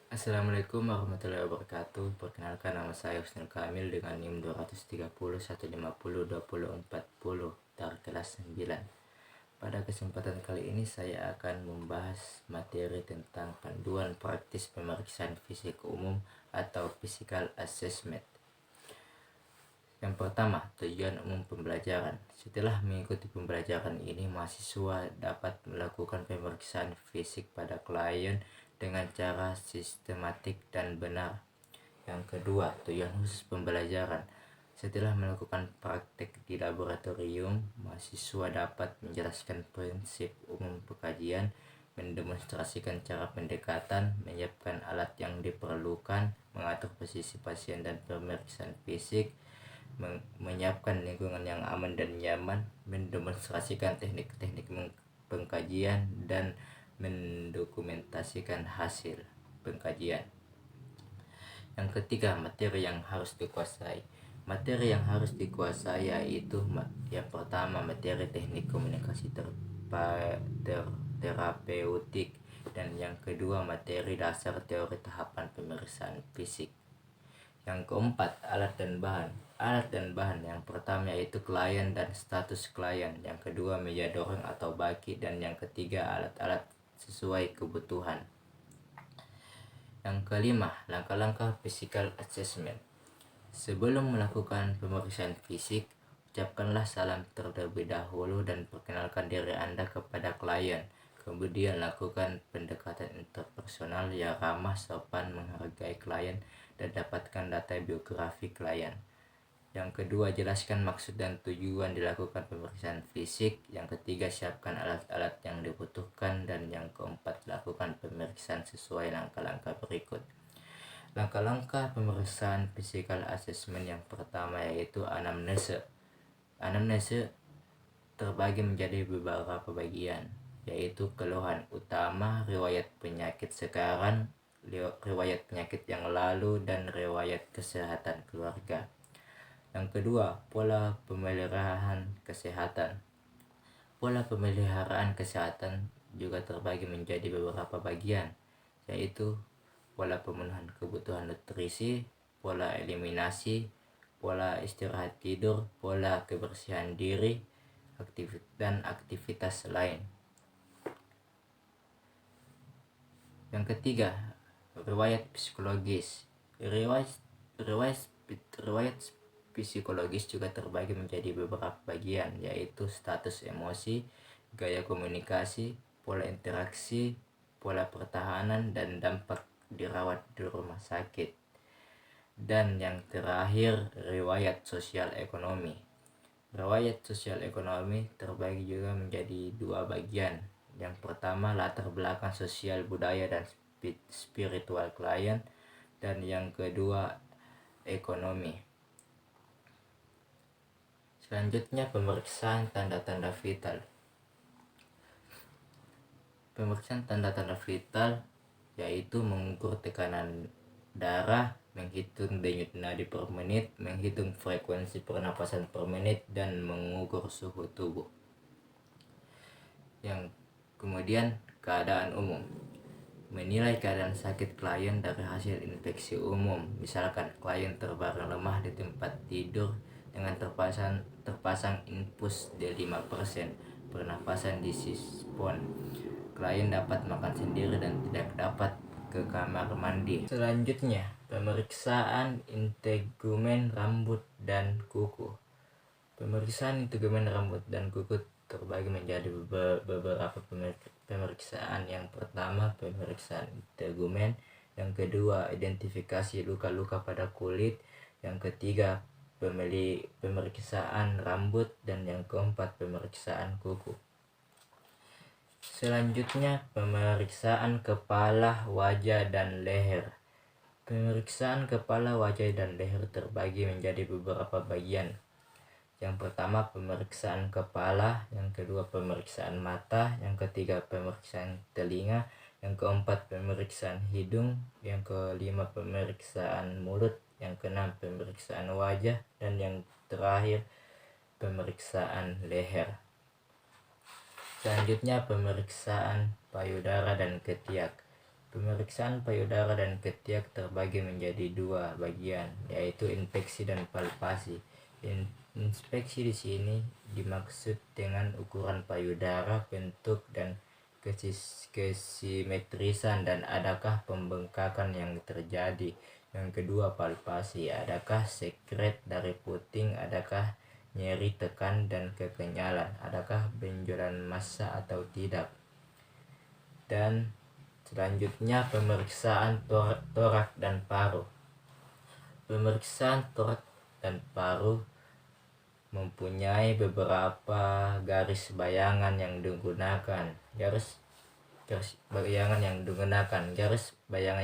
Assalamualaikum warahmatullahi wabarakatuh. Perkenalkan, nama saya Husnul Kamil dengan NIM 230 150 2040 dari kelas 9. Pada kesempatan kali ini saya akan membahas materi tentang panduan praktis pemeriksaan fisik umum atau physical assessment. Yang pertama, tujuan umum pembelajaran. Setelah mengikuti pembelajaran ini, mahasiswa dapat melakukan pemeriksaan fisik pada klien dengan cara sistematik dan benar. Yang kedua, tujuan khusus pembelajaran. Setelah melakukan praktek di laboratorium, mahasiswa dapat menjelaskan prinsip umum pekajian, mendemonstrasikan cara pendekatan, menyiapkan alat yang diperlukan, mengatur posisi pasien dan pemeriksaan fisik, menyiapkan lingkungan yang aman dan nyaman, mendemonstrasikan teknik-teknik pengkajian, dan mendokumentasikan hasil pengkajian. Yang ketiga, materi yang harus dikuasai. Materi yang harus dikuasai yaitu yang pertama, materi teknik komunikasi terapeutik, dan yang kedua, materi dasar teori tahapan pemeriksaan fisik. Yang keempat, alat dan bahan. Alat dan bahan yang pertama yaitu klien dan status klien, yang kedua meja dorong atau baki, dan yang ketiga alat-alat sesuai kebutuhan. Yang kelima, langkah-langkah physical assessment. Sebelum melakukan pemeriksaan fisik, ucapkanlah salam terlebih dahulu dan perkenalkan diri Anda kepada klien. Kemudian lakukan pendekatan interpersonal yang ramah, sopan, menghargai klien, dan dapatkan data biografi klien. Yang kedua, jelaskan maksud dan tujuan dilakukan pemeriksaan fisik. Yang ketiga, siapkan alat-alat yang dibutuhkan. Dan yang keempat, lakukan pemeriksaan sesuai langkah-langkah berikut. Langkah-langkah pemeriksaan physical assessment yang pertama yaitu anamnese. Anamnese terbagi menjadi beberapa bagian, yaitu keluhan utama, riwayat penyakit sekarang, riwayat penyakit yang lalu, dan riwayat kesehatan keluarga. Yang kedua, pola pemeliharaan kesehatan. Pola pemeliharaan kesehatan juga terbagi menjadi beberapa bagian, yaitu pola pemenuhan kebutuhan nutrisi, pola eliminasi, pola istirahat tidur, pola kebersihan diri, dan aktivitas lain. Yang ketiga, riwayat psikologis. Riwayat psikologis juga terbagi menjadi beberapa bagian, yaitu status emosi, gaya komunikasi, pola interaksi, pola pertahanan, dan dampak dirawat di rumah sakit. Dan yang terakhir, riwayat sosial ekonomi. Riwayat sosial ekonomi terbagi juga menjadi dua bagian. Yang pertama, latar belakang sosial, budaya, dan spiritual klien, dan yang kedua, ekonomi. Selanjutnya, pemeriksaan tanda-tanda vital. Pemeriksaan tanda-tanda vital yaitu mengukur tekanan darah, menghitung denyut nadi per menit, menghitung frekuensi pernapasan per menit, dan mengukur suhu tubuh. Yang kemudian, keadaan umum. Menilai keadaan sakit klien dari hasil infeksi umum. Misalkan klien terbaring lemah di tempat tidur dengan terpasang infus D5%, pernapasan disispon. Klien dapat makan sendiri dan tidak dapat ke kamar mandi. Selanjutnya, pemeriksaan integumen rambut dan kuku. Pemeriksaan integumen rambut dan kuku terbagi menjadi beberapa pemeriksaan. Yang pertama, pemeriksaan integumen. Yang kedua, identifikasi luka-luka pada kulit. Yang ketiga, pemeriksaan rambut. Dan yang keempat, pemeriksaan kuku. Selanjutnya, pemeriksaan kepala, wajah, dan leher. Pemeriksaan kepala, wajah, dan leher terbagi menjadi beberapa bagian. Yang pertama, pemeriksaan kepala. Yang kedua, pemeriksaan mata. Yang ketiga, pemeriksaan telinga. Yang keempat, pemeriksaan hidung. Yang kelima, pemeriksaan mulut. Yang keenam, pemeriksaan wajah. Dan yang terakhir, pemeriksaan leher. Selanjutnya, pemeriksaan payudara dan ketiak. Pemeriksaan payudara dan ketiak terbagi menjadi dua bagian, yaitu inspeksi dan palpasi. Inspeksi di sini dimaksud dengan ukuran payudara, bentuk dan kesimetrisan dan adakah pembengkakan yang terjadi. Yang kedua, palpasi, adakah sekret dari puting, adakah nyeri, tekan dan kekenyalan, adakah benjolan massa atau tidak. Dan selanjutnya pemeriksaan torak dan paru. Pemeriksaan torak dan paru mempunyai beberapa garis bayangan yang digunakan. Garis bayangan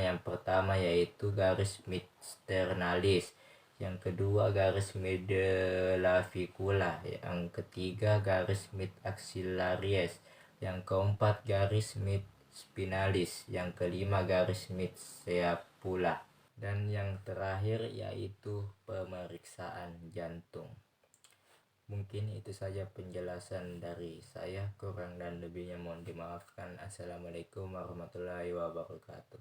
yang pertama yaitu garis midsternalis, yang kedua garis midlavicula, yang ketiga garis midaxillaris, yang keempat garis midspinalis, yang kelima garis midsepula, dan yang terakhir yaitu pemeriksaan jantung. Mungkin itu saja penjelasan dari saya, kurang dan lebihnya mohon dimaafkan. Assalamualaikum warahmatullahi wabarakatuh.